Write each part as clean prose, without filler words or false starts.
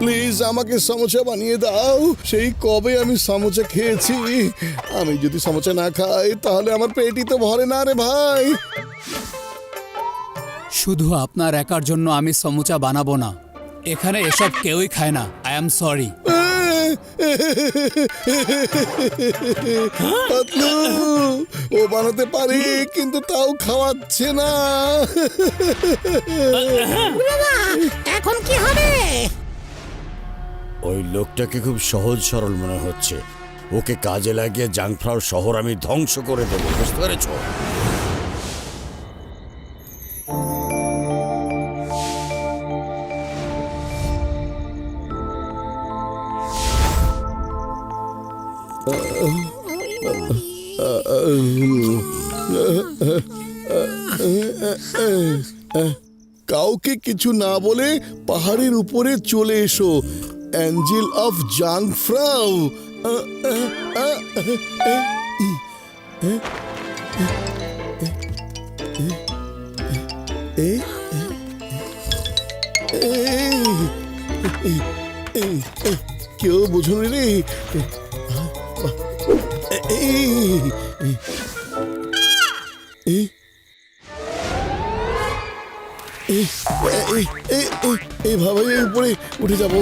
Please আমাকে সমোসা বানিয়ে দাও। সেই কবে আমি সমোসা খেয়েছি। আমি যদি সমোসা না খাই তাহলে আমার পেটই তো ভরে না রে ভাই। শুধু আপনার একার জন্য আমি সমুচা বানাবো না, এখানে এসব কেউই খায় না। I am sorry. পাতলু, ও বানাতে পারে কিন্তু তাও খাওয়াচ্ছে না। এখন কি হবে? ওই লোকটাকে খুব সহজ সরল মনে হচ্ছে। ওকে কাজে লাগিয়ে জাংফ্রাও শহর আমি ধ্বংস করে দেবো, বুঝতে পেরেছ? কাউকে কিছু না বলে পাহাড়ের উপরে চলে এসো, অ্যাঞ্জেল অফ জাংফ্রাও। কেউ বোঝনি রে। এইভাবে উপরে উঠে যাবো।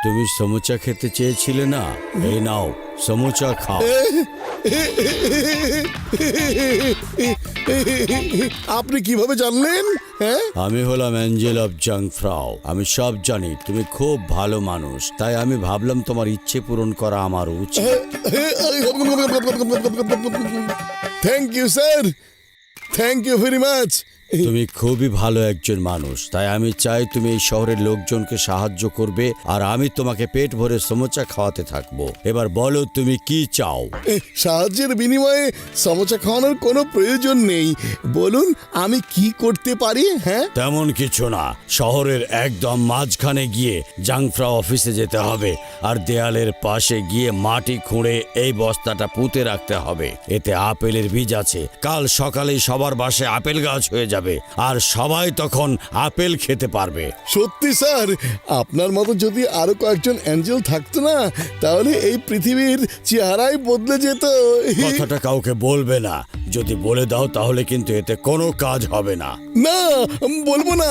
তুমি সমোচা খেতে চেয়েছিলে না? এই নাও, সমোচা খাও। আপনি কিভাবে জানলেন? হ্যাঁ, আমি হলাম অ্যাঞ্জেল অফ জাংফ্রাও। আমি সব জানি, তুমি খুব ভালো মানুষ, তাই আমি ভাবলাম তোমার ইচ্ছে পূরণ করা আমার উচিত। Thank you sir, thank you very much. তুমি খুবই ভালো একজন মানুষ, তাই আমি চাই তুমি এই শহরের লোকজনকে সাহায্য করবে, আর আমি তোমাকে পেট ভরে সমোচা খাওয়াতে থাকবো। এবার বলো তুমি কি চাও? সাহায্যের বিনিময়ে সমোসা খাওয়ানোর কোনো প্রয়োজন নেই। বলুন আমি কি করতে পারি? হ্যাঁ, তেমন কিছু না। শহরের একদম মাঝখানে গিয়ে জাংফ্রাও অফিসে যেতে হবে, আর দেয়ালের পাশে গিয়ে মাটি খুঁড়ে এই বস্তাটা পুঁতে রাখতে হবে। এতে আপেলের বীজ আছে। কাল সকালেই সবার বাসায় আপেল গাছ হয়ে যাবে, আর সবাই তখন আপেল খেতে পারবে। সত্যি স্যার, আপনার মতো যদি আরো কয়েকজন অ্যাঞ্জেল থাকতো না, তাহলে এই পৃথিবীর চেহারাই বদলে যেত। কথাটা কাউকে বলবে না। যদি বলে দাও তাহলে কিন্তু এতে কোনো কাজ হবে না। না, বলবো না।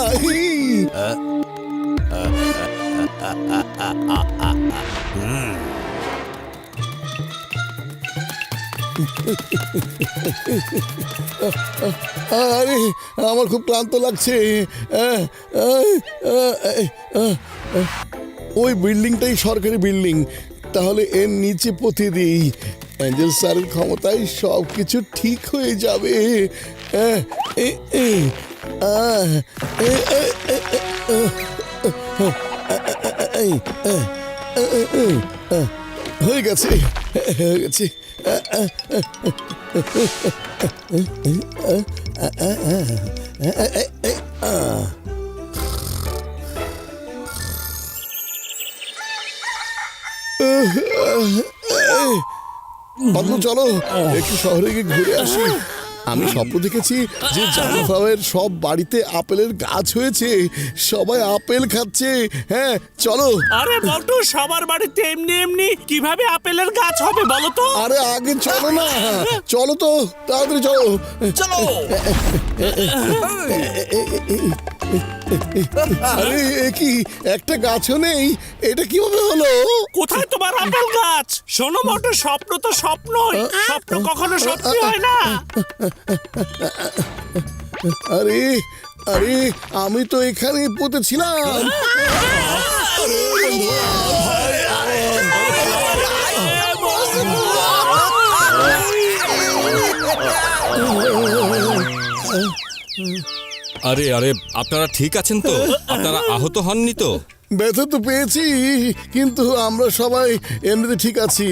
আরে আমার খুব ক্লান্ত লাগছে। ওই বিল্ডিংটাই সরকারি বিল্ডিং, তাহলে এর নিচে পুঁতে দিই। অ্যাঞ্জেল স্যারের ক্ষমতায় সব কিছু ঠিক হয়ে যাবে। হয়ে গেছে, হয়ে গেছে। পাতলু চলো একটু শহরে গিয়ে ঘুরে আসি। আমি স্বপ্ন দেখেছি যে জাংফ্রাওয়ের সব বাড়িতে আপেলের গাছ হয়েছে, সবাই আপেল খাচ্ছে। হ্যাঁ চলো। আরে বল্টু, সবার বাড়িতে এমনি এমনি কিভাবে আপেলের গাছ হবে বলো তো? আরে আগে চলো না, চলো তো তাড়াতাড়ি চলো। চলো। আরে এ কি, একটা গাছও নেই, এটা কিভাবে হলো? কোথায় তোমার আপেল গাছ? শোনো বল্টু, স্বপ্ন তো স্বপ্নই, স্বপ্ন কখনো সত্যি হয় না। আরে আরে আমি তো এখানেই পুঁতেছিলাম। আরে আরে, আপনারা ঠিক আছেন তো? আপনারা আহত হননি তো? ব্যথা তো পেয়েছি, কিন্তু আমরা সবাই এমনিতে ঠিক আছি।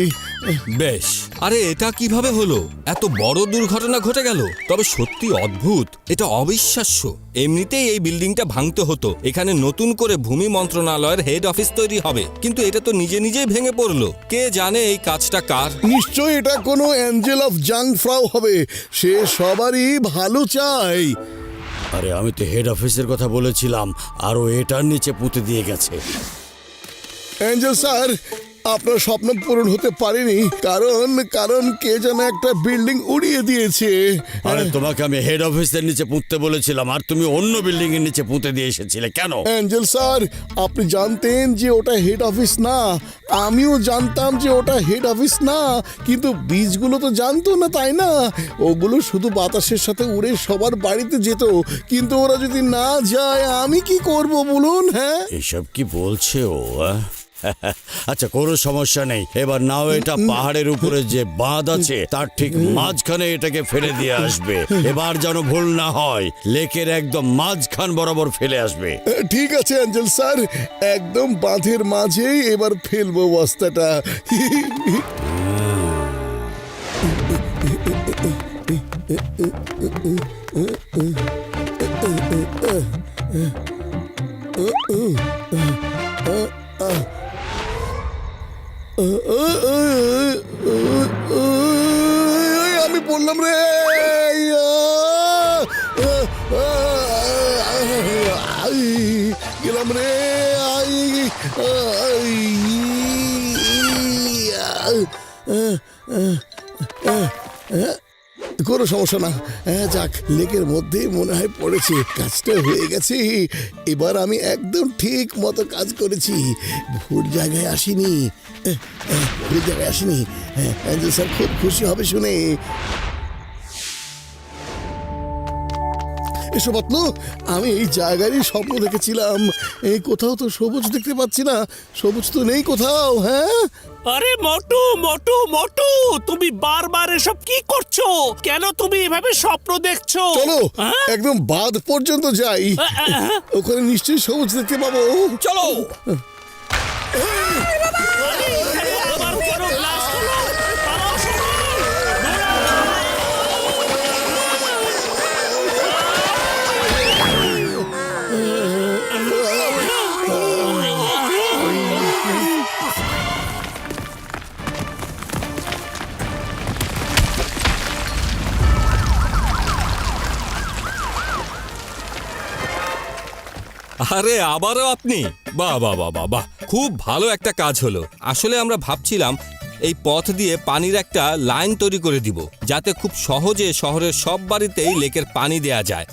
বেশ, আরে এটা কিভাবে হলো? এত বড় দুর্ঘটনা ঘটে গেল। তবে সত্যি অদ্ভুত, এটা অবিশ্বাস্য। এমনিতেই এই বিল্ডিংটা ভাঙতে হতো, এখানে নতুন করে ভূমি মন্ত্রণালয়ের হেড অফিস তৈরি হবে, কিন্তু এটা তো নিজে নিজেই ভেঙে পড়লো। কে জানে এই কাজটা কার? নিশ্চয়ই এটা কোনো অ্যাঞ্জেল অফ জাংফ্রাও হবে। সে সবারই ভালো চাই। আরে আমি তো হেড অফিসের কথা বলেছিলাম, আরও এটার নিচে পুঁতে দিয়ে গেছে। অ্যাঞ্জেল স্যার, আপনার স্বপ্ন পূরণ হতে পারেনি, কারণ কে যেন একটা বিল্ডিং উড়িয়ে দিয়েছে। আরে তোমাকে আমি হেড অফিসের নিচে পুঁততে বলেছিলাম, আর তুমি অন্য বিল্ডিং এর নিচে পুঁতে দিয়ে এসেছিলে কেন? অ্যাঞ্জেল স্যার, আপনি জানতেন যে ওটা হেড অফিস না, আমিও জানতাম যে ওটা হেড অফিস না, কিন্তু বীজগুলো তো জানতো না, তাই না? ওগুলো শুধু বাতাসের সাথে উড়ে সবার বাড়িতে যেত, কিন্তু ওরা যদি না যায় আমি কি করব বলুন? হ্যাঁ, এসব কি বলছে ও? আচ্ছা, কোনো সমস্যা নেই। এবার নাও এটা পাহাড়ের উপরে যে বাঁধ আছে তার ঠিক মাঝখানে এটাকে ফেলে দিয়ে আসবে। এবার যেন ভুল না হয়, লেকের একদম মাঝখান বরাবর ফেলে আসবে। ঠিক আছে অ্যাঞ্জেল স্যার, একদম বাঁধের মাঝেই এবার ফেলবো বস্তাটা। আমি বললাম রে, গেলাম রে। কোনো সমস্যা না, যাক, লেকের মধ্যেই মনে হয় পড়েছে। কাজটা হয়ে গেছে। এবার আমি একদম ঠিক মতো কাজ করেছি, ভুল জায়গায় আসিনি। ভুল জায়গায় আসিনি। অ্যাঞ্জেল স্যার খুব খুশি হবে শুনে। এসব আপনি, আমি এই জায়গারই স্বপ্ন দেখেছিলাম। এই কোথাও তো সবুজ দেখতে পাচ্ছি না, সবুজ তো নেই কোথাও। হ্যাঁ, আরে মোটু মোটু মোটু, তুমি বারবার এসব কি করছো? কেন তুমি এভাবে স্বপ্ন দেখছো? চলো হ্যাঁ? একদম বাঁধ পর্যন্ত যাই, ওখানে নিশ্চয়ই সবুজ দেখতে পাবো। চলো। আবার কেন blast হলো? পালাও সবাই! আরে আবারও আপনি? বাহ বাহ বাহ বাহ বাহ, খুব ভালো একটা কাজ হলো। আসলে আমরা ভাবছিলাম এই পথ দিয়ে পানির একটা লাইন তৈরি করে দিব, যাতে খুব সহজে শহরের সব বাড়িতেই লেকের পানি দেয়া যায়।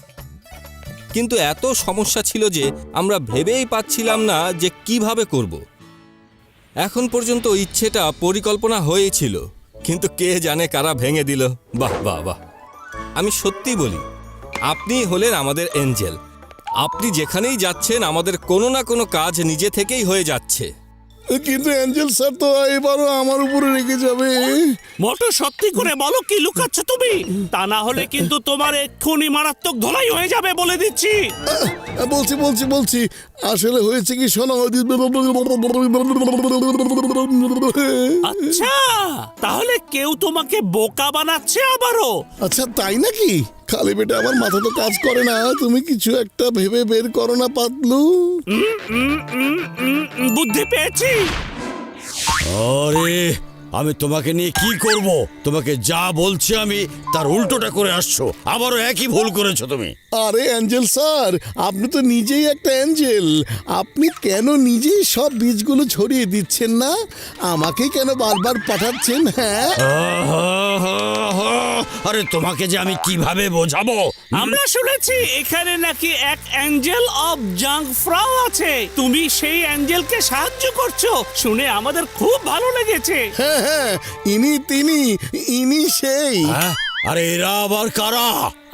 কিন্তু এত সমস্যা ছিল যে আমরা ভেবেই পাচ্ছিলাম না যে কিভাবে করব। এখন পর্যন্ত ইচ্ছেটা পরিকল্পনা হয়েছিল, কিন্তু কে জানে কারা ভেঙে দিল। বাহ বাহ বাহ, আমি সত্যি বলি, আপনি হলেন আমাদের এঞ্জেল। আপনি যেখানেই যাচ্ছেন আমাদের কোনো না কোনো কাজ নিজে থেকেই হয়ে যাচ্ছে। কিন্তু অ্যাঞ্জেল স্যার তো এবারও আমার উপরে রেগে যাবে। মোটু, সত্যি করে বলো কি লুকাচ্ছ তুমি? তা না হলে কিন্তু তোমার এক্ষুনি মারাত্মক ধোলাই হয়ে যাবে, বলে দিচ্ছি। বলছি আসলে হয়েছে কি শোনো। আচ্ছা, তাহলে কেউ তোমাকে বোকা বানাচ্ছে আবারও? আচ্ছা, তাই নাকি? খালি বেটা আমার মাথা তো কাজ করে না, তুমি কিছু একটা ভেবে বের করো না পাতলু। বুদ্ধি পেয়েছি। আরে আমি তোমাকে নিয়ে কি করব? তোমাকে যা বলছি আমি তার উল্টোটা করে আসছো, আবারও একই ভুল করেছো তুমি। আরে অ্যাঞ্জেল স্যার, আপনি তো নিজেই একটা অ্যাঞ্জেল। আপনি কেন নিজেই সব বীজগুলো ছড়িয়ে দিচ্ছেন না? আমাকে কেন বারবার পাঠাচ্ছেন? হ্যাঁ, আরে তোমাকে যে আমি কিভাবে বোঝাবো? আমরা শুনেছি এখানে নাকি এক অ্যাঞ্জেল অফ জাংফ্রাও আছে। তুমি সেই অ্যাঞ্জেলকে সাহায্য করছো শুনে আমাদের খুব ভালো লেগেছে। হ্যাঁ, ইনি সেই। হ্যাঁ? আরে এরা আবার কারা?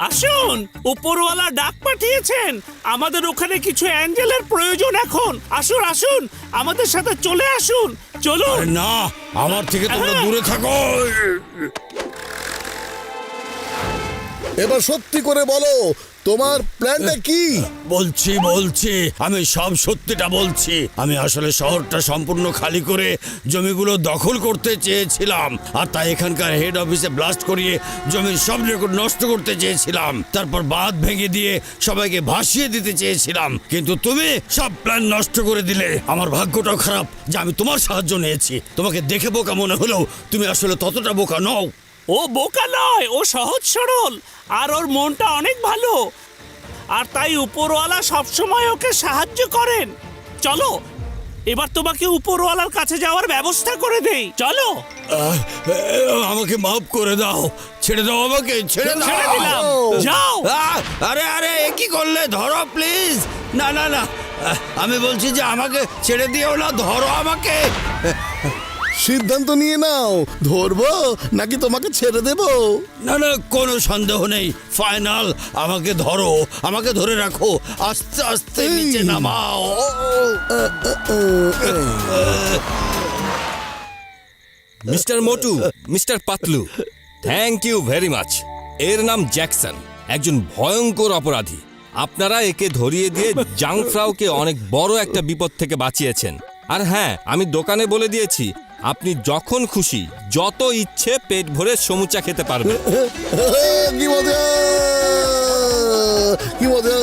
আসুন, উপরওয়ালা ডাক পাঠিয়েছেন। আমাদের ওখানে কিছু অ্যাঞ্জেলের প্রয়োজন এখন। আসুন আসুন, আমাদের সাথে চলে আসুন। চলুন। আরে না, আমার থেকে তোমরা দূরে থাকো। এবার সত্যি করে বলো, তোমার প্ল্যানটা কি? বলছি আমি সব সত্যিটা বলছি। আমি আসলে শহরটা সম্পূর্ণ খালি করে জমিগুলো দখল করতে চেয়েছিলাম, আর তাই এখানকার হেড অফিসে ব্লাস্ট করিয়ে জমির সব রেকর্ড নষ্ট করতে চেয়েছিলাম। তারপর বাঁধ ভেঙে দিয়ে সবাইকে ভাসিয়ে দিতে চেয়েছিলাম, কিন্তু তুমি সব প্ল্যান নষ্ট করে দিলে। আমার ভাগ্যটাও খারাপ যে আমি তোমার সাহায্য নিয়েছি। তোমাকে দেখে বোকা মনে হলেও তুমি আসলে ততটা বোকা নও। ও বোকা নয়, ও সহজ সরল, আর ওর মনটা অনেক ভালো, আর তাই উপরওয়ালা সবসময় ওকে সাহায্য করেন। চলো এবার তোমাকে উপরওয়ালার কাছে যাওয়ার ব্যবস্থা করে দেই, চলো। আহ, আমাকে মাফ করে দাও, ছেড়ে দাও আমাকে, ছেড়ে ছেড়ে দিলাম, দাও। যাও। আরে এ কি করলে? ধরো প্লিজ। না আমি বলছি যে আমাকে ছেড়ে দিও না, ধরো আমাকে। সিদ্ধান্ত নিয়ে নাও, ধরবো নাকি তোমাকে ছেড়ে দেবো? না কোনো সন্দেহ নেই, ফাইনাল। আমাকে ধরো, আমাকে ধরে রাখো, আস্তে আস্তে এই। নিচে নামাও। Mister Motu, mister Patlu, thank you very much. এর নাম জ্যাকসন, একজন ভয়ঙ্কর অপরাধী। আপনারা একে ধরিয়ে দিয়ে জাংফ্রাওকে অনেক বড় একটা বিপদ থেকে বাঁচিয়েছেন। আর হ্যাঁ, আমি দোকানে বলে দিয়েছি আপনি যখন খুশি যত ইচ্ছে পেট ভরে সমুচা খেতে পারবেন। কি মজা, কি মজা।